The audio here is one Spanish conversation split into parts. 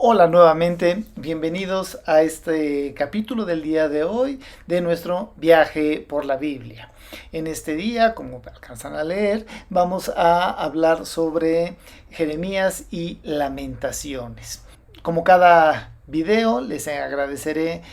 Hola nuevamente, bienvenidos a este capítulo del día de hoy de nuestro viaje por la Biblia. En este día, como alcanzan a leer, vamos a hablar sobre Jeremías y Lamentaciones. Como cada video, les agradeceré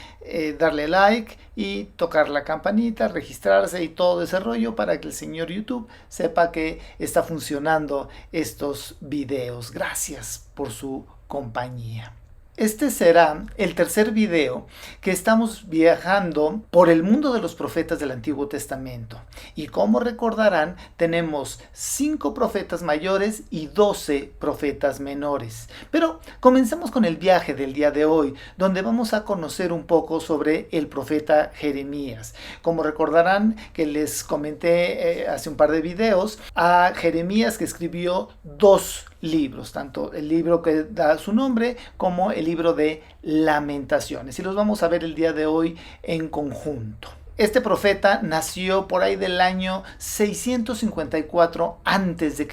darle like y tocar la campanita, registrarse y todo ese rollo para que el señor YouTube sepa que está funcionando estos videos. Gracias por su compañía. Este será el tercer video que estamos viajando por el mundo de los profetas del Antiguo Testamento. Y como recordarán, tenemos 5 profetas mayores y 12 profetas menores. Pero comencemos con el viaje del día de hoy, donde vamos a conocer un poco sobre el profeta Jeremías. Como recordarán que les comenté hace un par de videos, a Jeremías que escribió 2 libros, tanto el libro que da su nombre como el libro de Lamentaciones, y los vamos a ver el día de hoy en conjunto. Este profeta nació por ahí del año 654 a.C.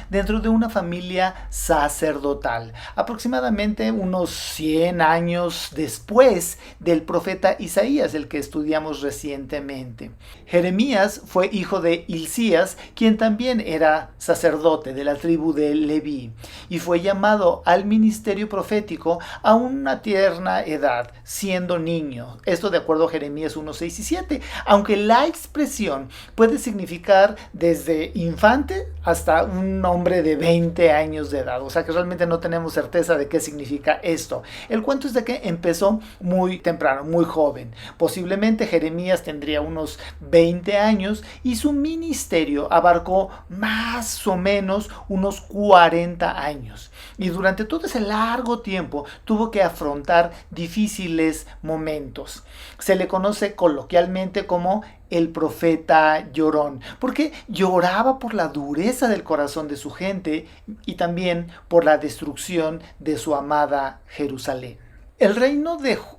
dentro de una familia sacerdotal, aproximadamente unos 100 años después del profeta Isaías, el que estudiamos recientemente. Jeremías fue hijo de Hilcías, quien también era sacerdote de la tribu de Leví, y fue llamado al ministerio profético a una tierna edad, siendo niño. Esto de acuerdo a Jeremías 1:6 y 7. Aunque la expresión puede significar desde infante hasta un hombre de 20 años de edad. O sea que realmente no tenemos certeza de qué significa esto. El cuento es de que empezó muy temprano, muy joven. Posiblemente Jeremías tendría unos 20 años y su ministerio abarcó más o menos unos 40 años. Y durante todo ese largo tiempo tuvo que afrontar difíciles momentos. Se le conoce coloquialmente como el profeta llorón, porque lloraba por la dureza del corazón de su gente y también por la destrucción de su amada Jerusalén. El reino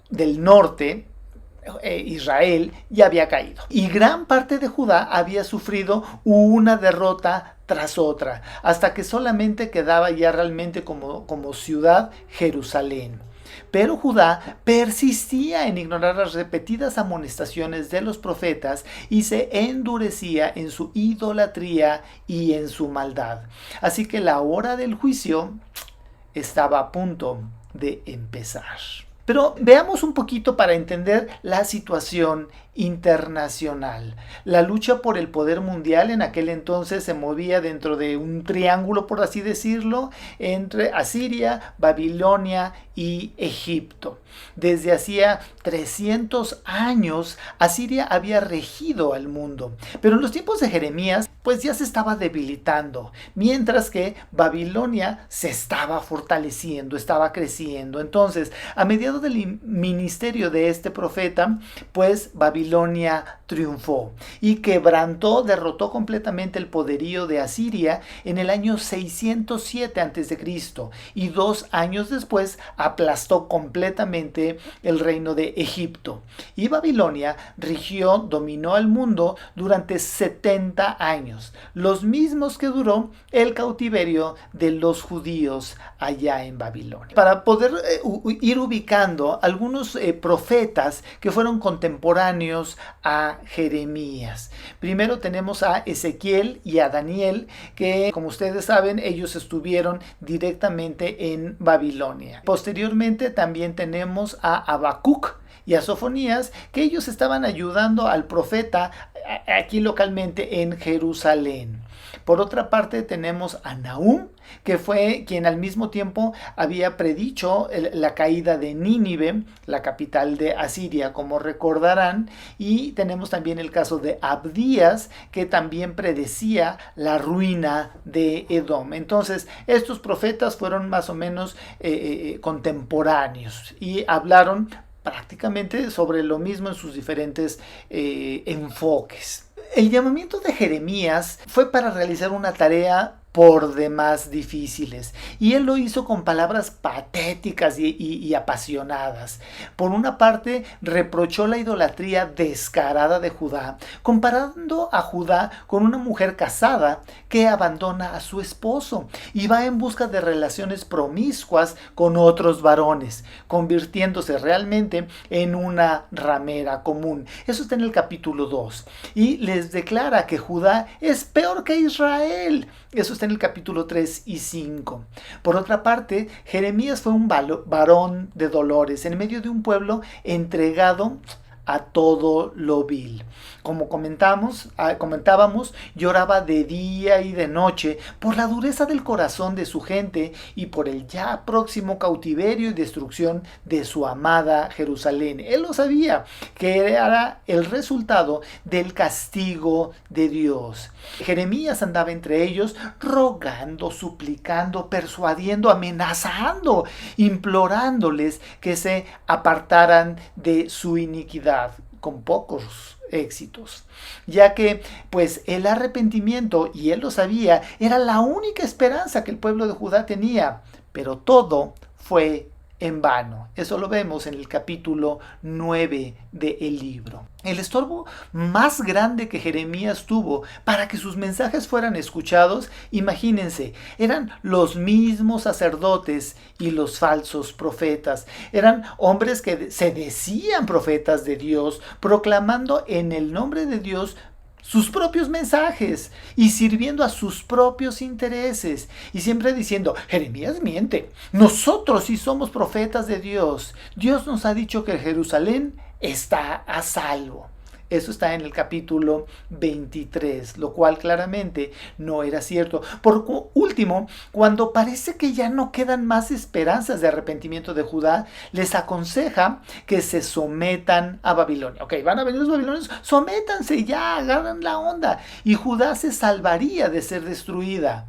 del norte, Israel, ya había caído y gran parte de Judá había sufrido una derrota tras otra, hasta que solamente quedaba ya realmente como ciudad Jerusalén. Pero Judá persistía en ignorar las repetidas amonestaciones de los profetas y se endurecía en su idolatría y en su maldad. Así que la hora del juicio estaba a punto de empezar. Pero veamos un poquito para entender la situación internacional. La lucha por el poder mundial en aquel entonces se movía dentro de un triángulo, por así decirlo, entre Asiria, Babilonia y Egipto. Desde hacía 300 años, Asiria había regido al mundo, pero en los tiempos de Jeremías, pues ya se estaba debilitando, mientras que Babilonia se estaba fortaleciendo, estaba creciendo. Entonces, a mediados del ministerio de este profeta, pues Babilonia triunfó y quebrantó, derrotó completamente el poderío de Asiria en el año 607 a.C. y 2 años después aplastó completamente el reino de Egipto. Y Babilonia dominó al mundo durante 70 años, los mismos que duró el cautiverio de los judíos allá en Babilonia. Para poder ir ubicando algunos profetas que fueron contemporáneos a Jeremías. Primero tenemos a Ezequiel y a Daniel, que como ustedes saben, ellos estuvieron directamente en Babilonia. Posteriormente también tenemos a Habacuc y a Sofonías, que ellos estaban ayudando al profeta aquí localmente en Jerusalén. Por otra parte tenemos a Nahum, que fue quien al mismo tiempo había predicho la caída de Nínive, la capital de Asiria, como recordarán. Y tenemos también el caso de Abdías, que también predecía la ruina de Edom. Entonces, estos profetas fueron más o menos contemporáneos y hablaron prácticamente sobre lo mismo en sus diferentes enfoques. El llamamiento de Jeremías fue para realizar una tarea por demás difíciles. Y él lo hizo con palabras patéticas y apasionadas. Por una parte, reprochó la idolatría descarada de Judá, comparando a Judá con una mujer casada que abandona a su esposo y va en busca de relaciones promiscuas con otros varones, convirtiéndose realmente en una ramera común. Eso está en el capítulo 2. Y les declara que Judá es peor que Israel. Eso está en el capítulo 3 y 5. Por otra parte, Jeremías fue un varón de dolores en medio de un pueblo entregado a todo lo vil. Como comentábamos, lloraba de día y de noche por la dureza del corazón de su gente y por el ya próximo cautiverio y destrucción de su amada Jerusalén. Él lo sabía, que era el resultado del castigo de Dios. Jeremías andaba entre ellos rogando, suplicando, persuadiendo, amenazando, implorándoles que se apartaran de su iniquidad, con pocos éxitos, ya que pues el arrepentimiento, y él lo sabía, era la única esperanza que el pueblo de Judá tenía, pero todo fue en vano. Eso lo vemos en el capítulo 9 del libro. El estorbo más grande que Jeremías tuvo para que sus mensajes fueran escuchados, imagínense, eran los mismos sacerdotes y los falsos profetas. Eran hombres que se decían profetas de Dios, proclamando en el nombre de Dios sus propios mensajes y sirviendo a sus propios intereses y siempre diciendo: Jeremías miente, nosotros sí somos profetas de Dios, Dios nos ha dicho que Jerusalén está a salvo. Eso está en el capítulo 23, lo cual claramente no era cierto. Por último, cuando parece que ya no quedan más esperanzas de arrepentimiento de Judá, les aconseja que se sometan a Babilonia. Ok, van a venir los babilonios, sométanse ya, agarran la onda, y Judá se salvaría de ser destruida.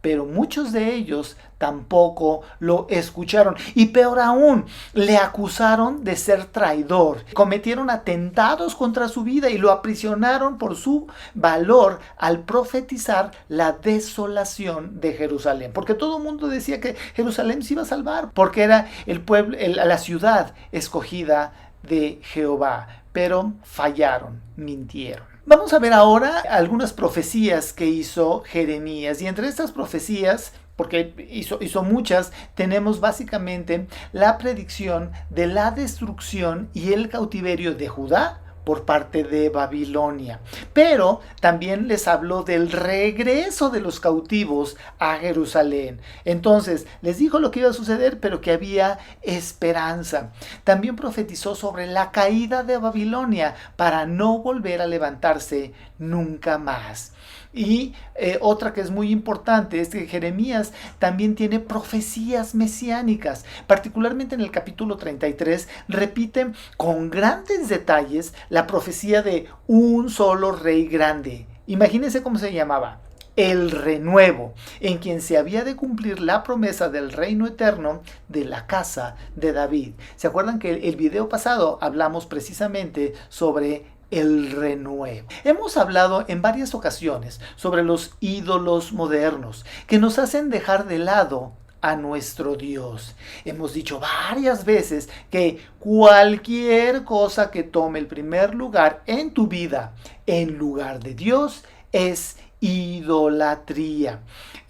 Pero muchos de ellos tampoco lo escucharon. Y peor aún, le acusaron de ser traidor. Cometieron atentados contra su vida y lo aprisionaron por su valor al profetizar la desolación de Jerusalén. Porque todo el mundo decía que Jerusalén se iba a salvar, porque era el pueblo, la ciudad escogida de Jehová. Pero fallaron, mintieron. Vamos a ver ahora algunas profecías que hizo Jeremías, y entre estas profecías, porque hizo muchas, tenemos básicamente la predicción de la destrucción y el cautiverio de Judá por parte de Babilonia. Pero también les habló del regreso de los cautivos a Jerusalén. Entonces les dijo lo que iba a suceder, pero que había esperanza. También profetizó sobre la caída de Babilonia para no volver a levantarse nunca más. Y otra que es muy importante es que Jeremías también tiene profecías mesiánicas, particularmente en el capítulo 33 repite con grandes detalles la profecía de un solo rey grande. Imagínense cómo se llamaba: el renuevo, en quien se había de cumplir la promesa del reino eterno de la casa de David. ¿Se acuerdan que el video pasado hablamos precisamente sobre el renuevo? Hemos hablado en varias ocasiones sobre los ídolos modernos que nos hacen dejar de lado a nuestro Dios. Hemos dicho varias veces que cualquier cosa que tome el primer lugar en tu vida en lugar de Dios es idolatría.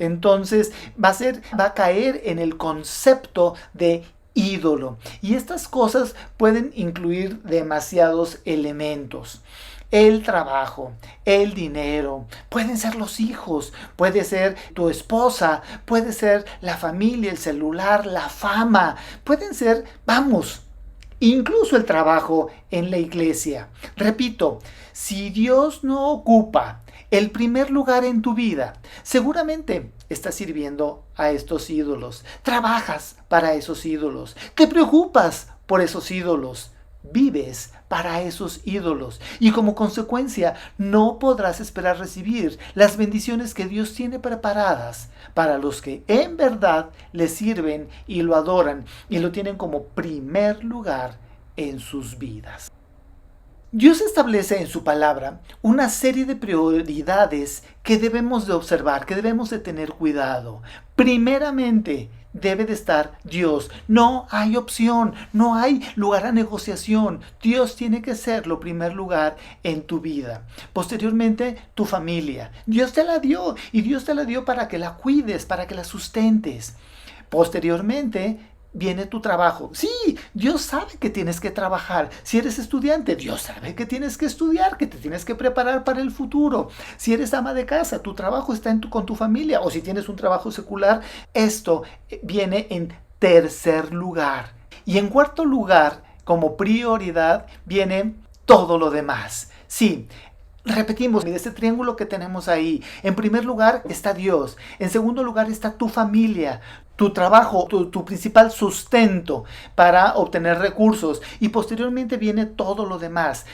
Entonces va a caer en el concepto de ídolo. Y estas cosas pueden incluir demasiados elementos: el trabajo, el dinero, pueden ser los hijos, puede ser tu esposa, puede ser la familia, el celular, la fama, pueden ser, incluso el trabajo en la iglesia. Repito, si Dios no ocupa el primer lugar en tu vida, seguramente estás sirviendo a estos ídolos. Trabajas para esos ídolos. Te preocupas por esos ídolos. Vives para esos ídolos. Y como consecuencia, no podrás esperar recibir las bendiciones que Dios tiene preparadas para los que en verdad le sirven y lo adoran y lo tienen como primer lugar en sus vidas. Dios establece en su palabra una serie de prioridades que debemos de observar, que debemos de tener cuidado. Primeramente, debe de estar Dios. No hay opción, no hay lugar a negociación. Dios tiene que ser lo primer lugar en tu vida. Posteriormente, tu familia. Dios te la dio y Dios te la dio para que la cuides, para que la sustentes. Posteriormente, viene tu trabajo. Sí, Dios sabe que tienes que trabajar. Si eres estudiante, Dios sabe que tienes que estudiar, que te tienes que preparar para el futuro. Si eres ama de casa, tu trabajo está con tu familia. O si tienes un trabajo secular, esto viene en tercer lugar. Y en cuarto lugar, como prioridad, viene todo lo demás. Sí. Repetimos, de este triángulo que tenemos ahí, en primer lugar está Dios, en segundo lugar está tu familia, tu trabajo, tu principal sustento para obtener recursos, y posteriormente viene todo lo demás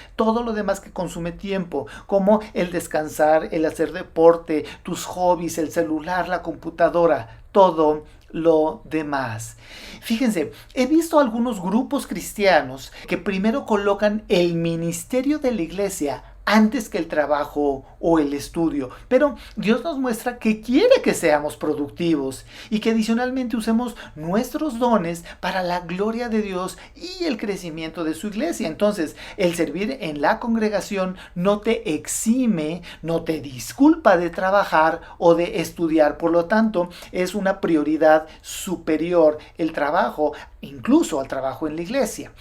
que consume tiempo, como el descansar, el hacer deporte, tus hobbies, el celular, la computadora, todo lo demás. Fíjense, he visto algunos grupos cristianos que primero colocan el ministerio de la iglesia antes que el trabajo o el estudio. Pero Dios nos muestra que quiere que seamos productivos y que adicionalmente usemos nuestros dones para la gloria de Dios y el crecimiento de su iglesia. Entonces, el servir en la congregación no te exime, no te disculpa de trabajar o de estudiar. Por lo tanto, es una prioridad superior el trabajo, incluso al trabajo en la iglesia.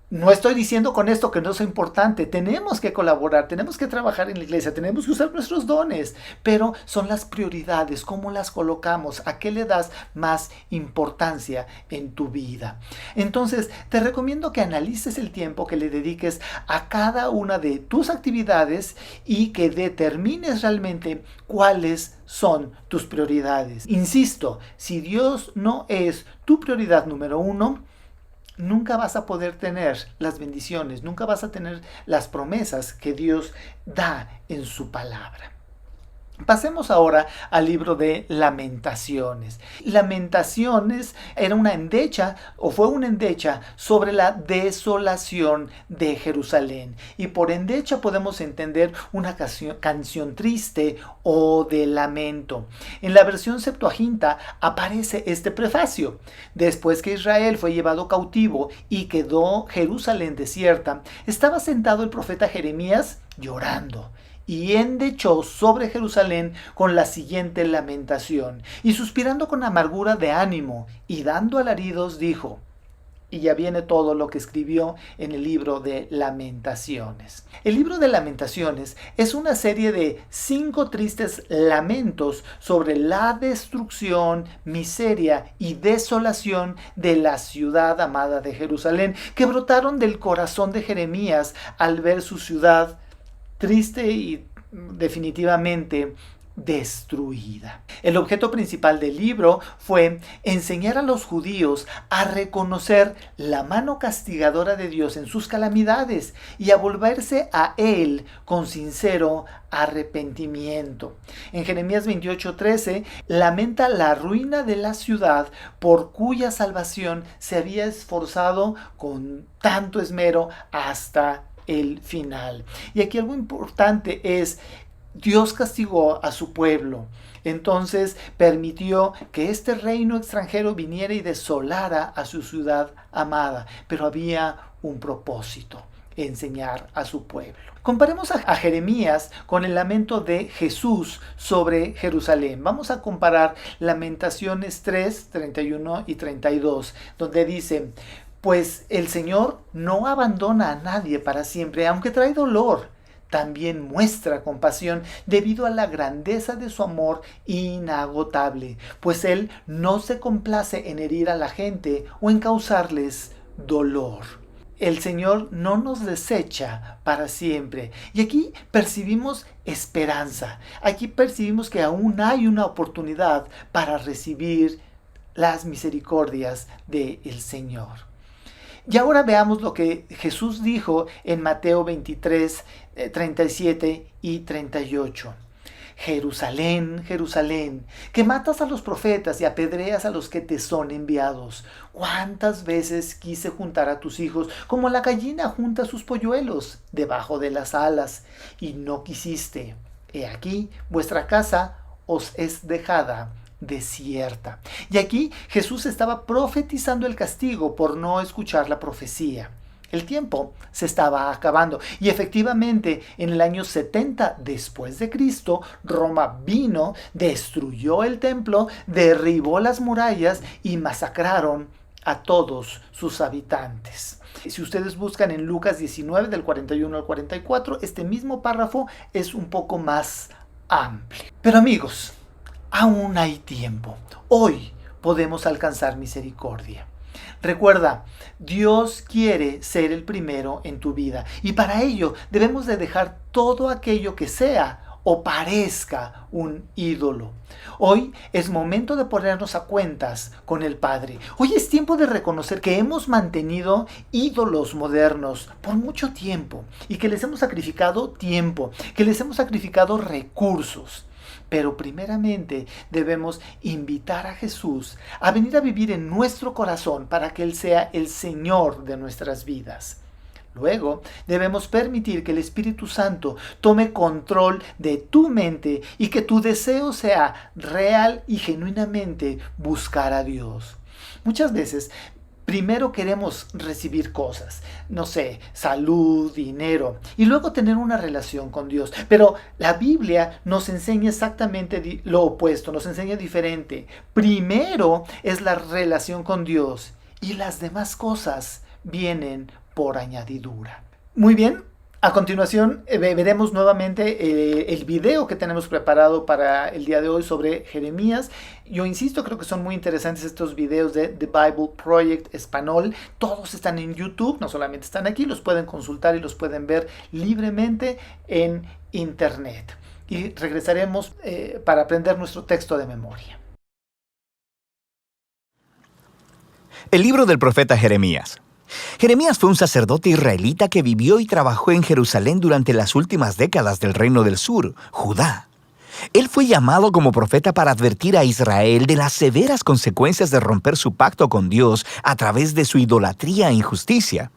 No estoy diciendo con esto que no sea importante. Tenemos que colaborar, tenemos que trabajar en la iglesia, tenemos que usar nuestros dones, pero son las prioridades, cómo las colocamos, a qué le das más importancia en tu vida. Entonces, te recomiendo que analices el tiempo que le dediques a cada una de tus actividades y que determines realmente cuáles son tus prioridades. Insisto, si Dios no es tu prioridad número uno, nunca vas a poder tener las bendiciones, nunca vas a tener las promesas que Dios da en su palabra. Pasemos ahora al libro de Lamentaciones. Lamentaciones era una endecha, o fue una endecha, sobre la desolación de Jerusalén. Y por endecha podemos entender una canción triste o de lamento. En la versión Septuaginta aparece este prefacio. Después que Israel fue llevado cautivo y quedó Jerusalén desierta, estaba sentado el profeta Jeremías llorando y endechó sobre Jerusalén con la siguiente lamentación, y suspirando con amargura de ánimo y dando alaridos dijo, y ya viene todo lo que escribió en el libro de Lamentaciones. El libro de Lamentaciones es una serie de 5 tristes lamentos sobre la destrucción, miseria y desolación de la ciudad amada de Jerusalén, que brotaron del corazón de Jeremías al ver su ciudad triste y definitivamente destruida. El objeto principal del libro fue enseñar a los judíos a reconocer la mano castigadora de Dios en sus calamidades y a volverse a Él con sincero arrepentimiento. En Jeremías 28:13 lamenta la ruina de la ciudad por cuya salvación se había esforzado con tanto esmero hasta el final. Y aquí algo importante es, Dios castigó a su pueblo. Entonces permitió que este reino extranjero viniera y desolara a su ciudad amada. Pero había un propósito: enseñar a su pueblo. Comparemos a Jeremías con el lamento de Jesús sobre Jerusalén. Vamos a comparar Lamentaciones 3, 31 y 32, donde dice: pues el Señor no abandona a nadie para siempre, aunque trae dolor. También muestra compasión debido a la grandeza de su amor inagotable, pues Él no se complace en herir a la gente o en causarles dolor. El Señor no nos desecha para siempre. Y aquí percibimos esperanza. Aquí percibimos que aún hay una oportunidad para recibir las misericordias del Señor. Y ahora veamos lo que Jesús dijo en Mateo 23, 37 y 38. Jerusalén, Jerusalén, que matas a los profetas y apedreas a los que te son enviados. ¿Cuántas veces quise juntar a tus hijos como la gallina junta sus polluelos debajo de las alas, y no quisiste? He aquí, vuestra casa os es dejada desierta. Y aquí Jesús estaba profetizando el castigo por no escuchar la profecía. El tiempo se estaba acabando y efectivamente en el año 70 después de Cristo, Roma vino, destruyó el templo, derribó las murallas y masacraron a todos sus habitantes. Si ustedes buscan en Lucas 19 del 41 al 44, este mismo párrafo es un poco más amplio. Pero amigos, aún hay tiempo. Hoy podemos alcanzar misericordia. Recuerda, Dios quiere ser el primero en tu vida y para ello debemos de dejar todo aquello que sea o parezca un ídolo. Hoy es momento de ponernos a cuentas con el Padre. Hoy es tiempo de reconocer que hemos mantenido ídolos modernos por mucho tiempo y que les hemos sacrificado tiempo, que les hemos sacrificado recursos. Pero primeramente debemos invitar a Jesús a venir a vivir en nuestro corazón para que Él sea el Señor de nuestras vidas. Luego debemos permitir que el Espíritu Santo tome control de tu mente y que tu deseo sea real y genuinamente buscar a Dios. Muchas veces primero queremos recibir cosas, no sé, salud, dinero, y luego tener una relación con Dios. Pero la Biblia nos enseña exactamente lo opuesto, nos enseña diferente. Primero es la relación con Dios y las demás cosas vienen por añadidura. Muy bien. A continuación veremos nuevamente el video que tenemos preparado para el día de hoy sobre Jeremías. Yo insisto, creo que son muy interesantes estos videos de The Bible Project Español. Todos están en YouTube, no solamente están aquí, los pueden consultar y los pueden ver libremente en internet. Y regresaremos para aprender nuestro texto de memoria. El libro del profeta Jeremías. Jeremías fue un sacerdote israelita que vivió y trabajó en Jerusalén durante las últimas décadas del Reino del Sur, Judá. Él fue llamado como profeta para advertir a Israel de las severas consecuencias de romper su pacto con Dios a través de su idolatría e injusticia.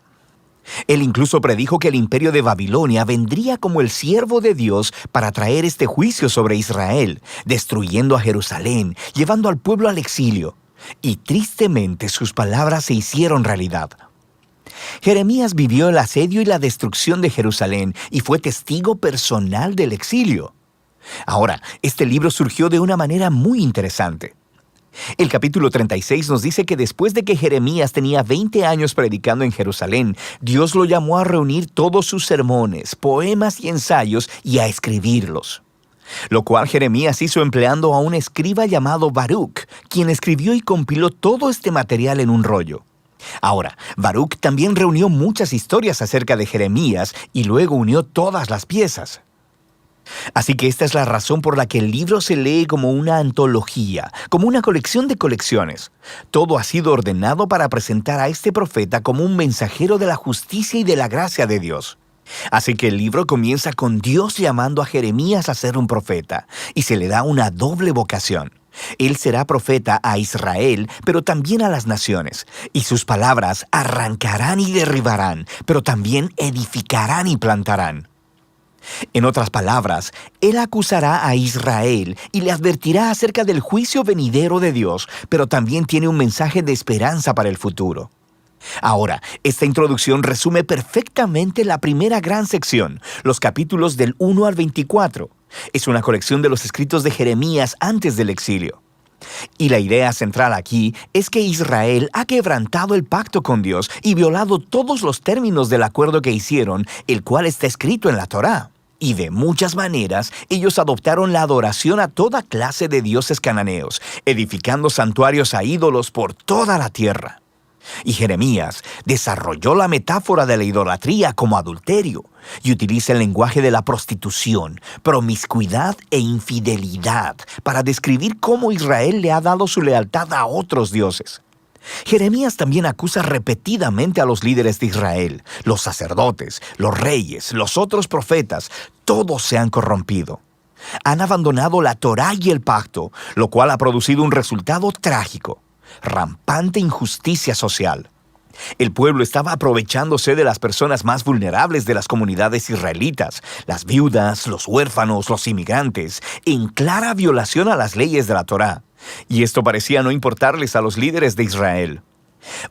Él incluso predijo que el imperio de Babilonia vendría como el siervo de Dios para traer este juicio sobre Israel, destruyendo a Jerusalén, llevando al pueblo al exilio. Y tristemente sus palabras se hicieron realidad. Jeremías vivió el asedio y la destrucción de Jerusalén y fue testigo personal del exilio. Ahora, este libro surgió de una manera muy interesante. El capítulo 36 nos dice que después de que Jeremías tenía 20 años predicando en Jerusalén, Dios lo llamó a reunir todos sus sermones, poemas y ensayos y a escribirlos. Lo cual Jeremías hizo empleando a un escriba llamado Baruch, quien escribió y compiló todo este material en un rollo. Ahora, Baruch también reunió muchas historias acerca de Jeremías y luego unió todas las piezas. Así que esta es la razón por la que el libro se lee como una antología, como una colección de colecciones. Todo ha sido ordenado para presentar a este profeta como un mensajero de la justicia y de la gracia de Dios. Así que el libro comienza con Dios llamando a Jeremías a ser un profeta, y se le da una doble vocación. Él será profeta a Israel, pero también a las naciones, y sus palabras arrancarán y derribarán, pero también edificarán y plantarán. En otras palabras, él acusará a Israel y le advertirá acerca del juicio venidero de Dios, pero también tiene un mensaje de esperanza para el futuro. Ahora, esta introducción resume perfectamente la primera gran sección, los capítulos del 1 al 24. Es una colección de los escritos de Jeremías antes del exilio. Y la idea central aquí es que Israel ha quebrantado el pacto con Dios y violado todos los términos del acuerdo que hicieron, el cual está escrito en la Torá. Y de muchas maneras, ellos adoptaron la adoración a toda clase de dioses cananeos, edificando santuarios a ídolos por toda la tierra. Y Jeremías desarrolló la metáfora de la idolatría como adulterio y utiliza el lenguaje de la prostitución, promiscuidad e infidelidad para describir cómo Israel le ha dado su lealtad a otros dioses. Jeremías también acusa repetidamente a los líderes de Israel, los sacerdotes, los reyes, los otros profetas, todos se han corrompido. Han abandonado la Torá y el pacto, lo cual ha producido un resultado trágico: rampante injusticia social. El pueblo estaba aprovechándose de las personas más vulnerables de las comunidades israelitas, las viudas, los huérfanos, los inmigrantes, en clara violación a las leyes de la Torá. Y esto parecía no importarles a los líderes de Israel.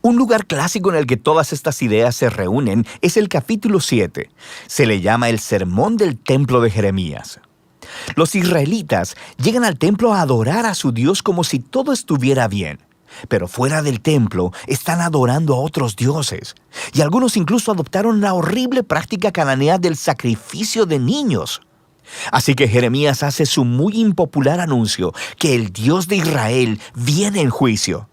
Un lugar clásico en el que todas estas ideas se reúnen es el capítulo 7. Se le llama el Sermón del Templo de Jeremías. Los israelitas llegan al templo a adorar a su Dios como si todo estuviera bien. Pero fuera del templo están adorando a otros dioses. Y algunos incluso adoptaron la horrible práctica cananea del sacrificio de niños. Así que Jeremías hace su muy impopular anuncio que el Dios de Israel viene en juicio.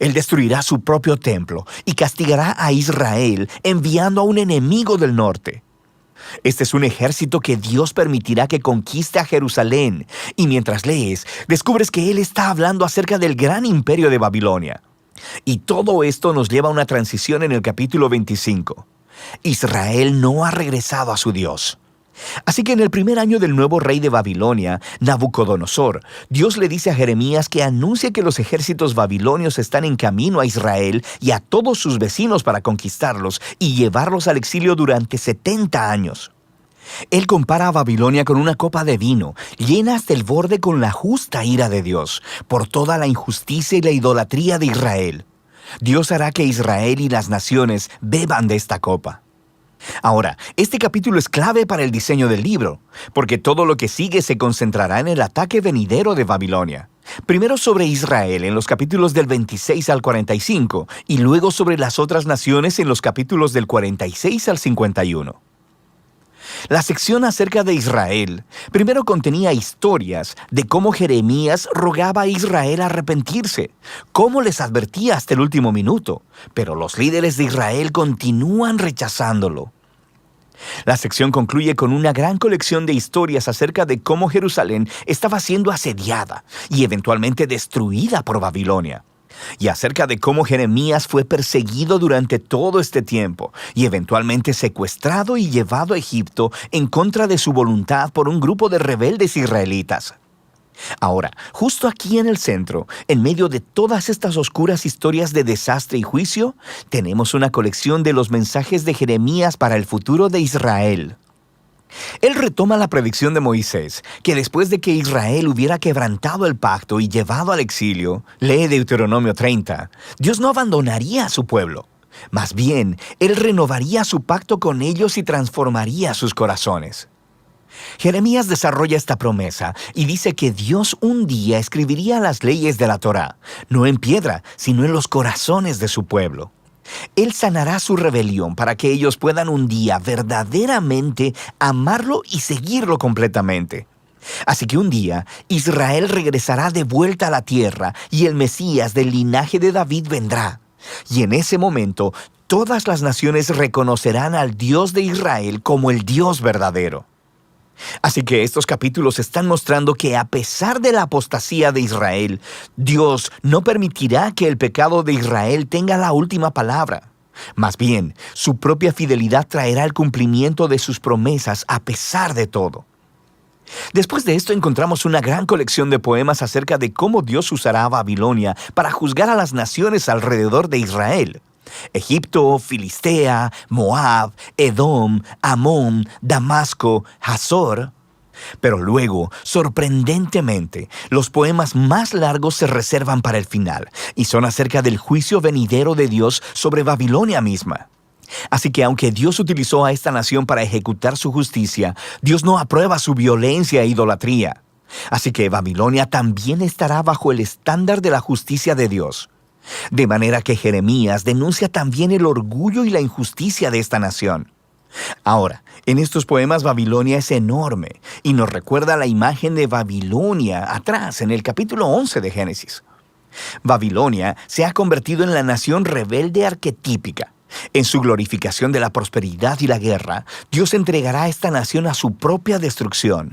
Él destruirá su propio templo y castigará a Israel enviando a un enemigo del norte. Este es un ejército que Dios permitirá que conquiste a Jerusalén, y mientras lees, descubres que Él está hablando acerca del gran imperio de Babilonia. Y todo esto nos lleva a una transición en el capítulo 25. Israel no ha regresado a su Dios. Así que en el primer año del nuevo rey de Babilonia, Nabucodonosor, Dios le dice a Jeremías que anuncie que los ejércitos babilonios están en camino a Israel y a todos sus vecinos para conquistarlos y llevarlos al exilio durante 70 años. Él compara a Babilonia con una copa de vino, llena hasta el borde con la justa ira de Dios, por toda la injusticia y la idolatría de Israel. Dios hará que Israel y las naciones beban de esta copa. Ahora, este capítulo es clave para el diseño del libro, porque todo lo que sigue se concentrará en el ataque venidero de Babilonia. Primero sobre Israel en los capítulos del 26 al 45, y luego sobre las otras naciones en los capítulos del 46 al 51. La sección acerca de Israel primero contenía historias de cómo Jeremías rogaba a Israel a arrepentirse, cómo les advertía hasta el último minuto, pero los líderes de Israel continúan rechazándolo. La sección concluye con una gran colección de historias acerca de cómo Jerusalén estaba siendo asediada y eventualmente destruida por Babilonia, y acerca de cómo Jeremías fue perseguido durante todo este tiempo y eventualmente secuestrado y llevado a Egipto en contra de su voluntad por un grupo de rebeldes israelitas. Ahora, justo aquí en el centro, en medio de todas estas oscuras historias de desastre y juicio, tenemos una colección de los mensajes de Jeremías para el futuro de Israel. Él retoma la predicción de Moisés, que después de que Israel hubiera quebrantado el pacto y llevado al exilio, lee Deuteronomio 30, Dios no abandonaría a su pueblo. Más bien, Él renovaría su pacto con ellos y transformaría sus corazones. Jeremías desarrolla esta promesa y dice que Dios un día escribiría las leyes de la Torá, no en piedra, sino en los corazones de su pueblo. Él sanará su rebelión para que ellos puedan un día verdaderamente amarlo y seguirlo completamente. Así que un día Israel regresará de vuelta a la tierra y el Mesías del linaje de David vendrá. Y en ese momento todas las naciones reconocerán al Dios de Israel como el Dios verdadero. Así que estos capítulos están mostrando que a pesar de la apostasía de Israel, Dios no permitirá que el pecado de Israel tenga la última palabra. Más bien, su propia fidelidad traerá el cumplimiento de sus promesas a pesar de todo. Después de esto encontramos una gran colección de poemas acerca de cómo Dios usará a Babilonia para juzgar a las naciones alrededor de Israel. Egipto, Filistea, Moab, Edom, Amón, Damasco, Hazor. Pero luego, sorprendentemente, los poemas más largos se reservan para el final y son acerca del juicio venidero de Dios sobre Babilonia misma. Así que aunque Dios utilizó a esta nación para ejecutar su justicia, Dios no aprueba su violencia e idolatría. Así que Babilonia también estará bajo el estándar de la justicia de Dios. De manera que Jeremías denuncia también el orgullo y la injusticia de esta nación. Ahora, en estos poemas Babilonia es enorme y nos recuerda la imagen de Babilonia atrás en el capítulo 11 de Génesis. Babilonia se ha convertido en la nación rebelde arquetípica. En su glorificación de la prosperidad y la guerra, Dios entregará a esta nación a su propia destrucción.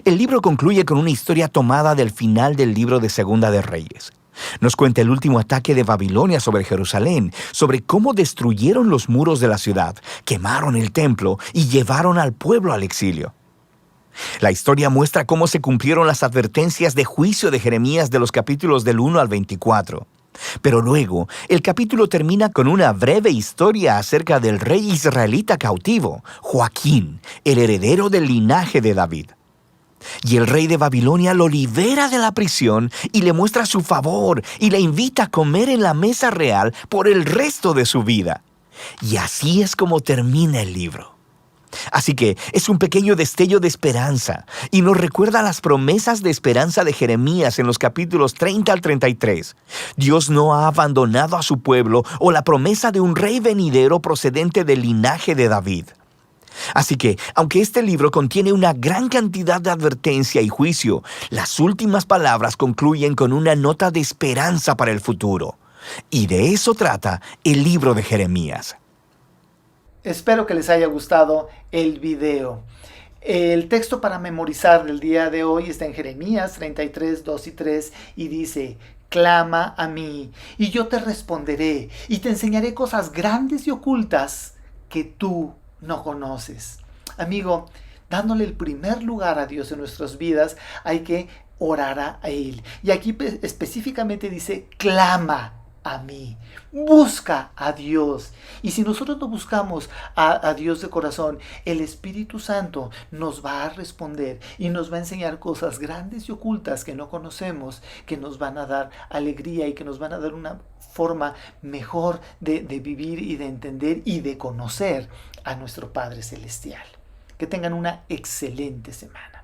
El libro concluye con una historia tomada del final del libro de Segunda de Reyes. Nos cuenta el último ataque de Babilonia sobre Jerusalén, sobre cómo destruyeron los muros de la ciudad, quemaron el templo y llevaron al pueblo al exilio. La historia muestra cómo se cumplieron las advertencias de juicio de Jeremías de los capítulos del 1 al 24. Pero luego, el capítulo termina con una breve historia acerca del rey israelita cautivo, Joaquín, el heredero del linaje de David. Y el rey de Babilonia lo libera de la prisión y le muestra su favor y le invita a comer en la mesa real por el resto de su vida. Y así es como termina el libro. Así que es un pequeño destello de esperanza y nos recuerda las promesas de esperanza de Jeremías en los capítulos 30 al 33. Dios no ha abandonado a su pueblo o la promesa de un rey venidero procedente del linaje de David. Así que, aunque este libro contiene una gran cantidad de advertencia y juicio, las últimas palabras concluyen con una nota de esperanza para el futuro. Y de eso trata el libro de Jeremías. Espero que les haya gustado el video. El texto para memorizar del día de hoy está en Jeremías 33, 2 y 3 y dice: clama a mí y yo te responderé y te enseñaré cosas grandes y ocultas que tú no conoces. Amigo, dándole el primer lugar a Dios en nuestras vidas, hay que orar a Él. Y aquí específicamente dice: clama a mí, busca a Dios. Y si nosotros no buscamos a Dios de corazón, el Espíritu Santo nos va a responder y nos va a enseñar cosas grandes y ocultas que no conocemos, que nos van a dar alegría y que nos van a dar una forma mejor de vivir y de entender y de conocer a nuestro Padre Celestial. Que tengan una excelente semana.